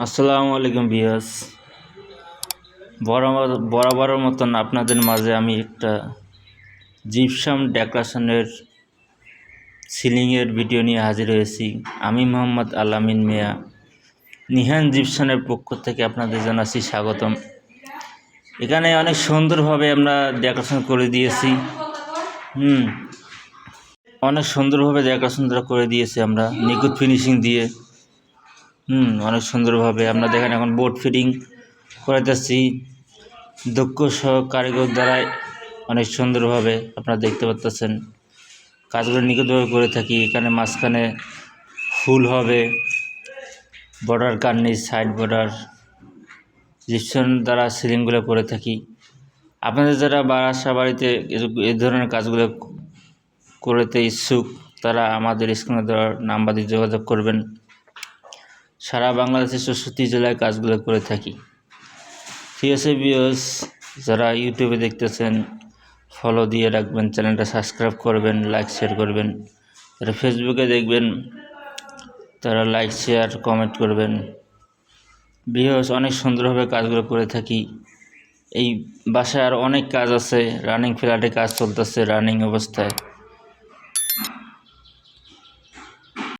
আসসালামু আলাইকুম ভিউয়ার্স। বরাবরের মতন আপনাদের মাঝে আমি একটা জিপসাম ডেকোরেশনের সিলিংয়ের ভিডিও নিয়ে হাজির হয়েছি। আমি মোহাম্মদ আল-আমিন মিয়া, নিহান জিপসামের পক্ষ থেকে আপনাদের জানাচ্ছি স্বাগতম। এখানে অনেক সুন্দরভাবে আমরা ডেকোরেশন করে দিয়েছি। অনেক সুন্দরভাবে ডেকোরেশন করে দিয়েছি আমরা নিখুঁত ফিনিশিং দিয়ে। অনেক সুন্দরভাবে আমরা দেখেন এখন বোর্ড ফিটিং করাতেছি দক্ষ কারিগর দ্বারা। অনেক সুন্দরভাবে আপনারা দেখতে পাচ্ছেন কাজগুলো নিখুঁতভাবে করে থাকি। এখানে মাঝখানে ফুল হবে, বর্ডার কার্নিশ, সাইড বর্ডার জিপসাম দ্বারা সিলিংগুলো করে থাকি। আপনাদের যারা বাসা বাড়িতে এই ধরনের কাজগুলো করতে ইচ্ছুক তারা আমাদের স্ক্রিনে দেওয়ার নাম্বারে যোগাযোগ করবেন। সারা বাংলাদেশের 64 জেলায় কাজগুলো করে থাকি। ঠিক আছে ভিউয়ার্স, যারা ইউটিউবে দেখতেছেন ফলো দিয়ে রাখবেন, চ্যানেলটা সাবস্ক্রাইব করবেন, লাইক শেয়ার করবেন। যারা ফেসবুকে দেখবেন তারা লাইক শেয়ার কমেন্ট করবেন। ভিউয়ার্স, অনেক সুন্দরভাবে কাজগুলো করে থাকি। এই বাসায় আর অনেক কাজ আছে, রানিং ফ্ল্যাটে কাজ চলতেছে রানিং অবস্থায়।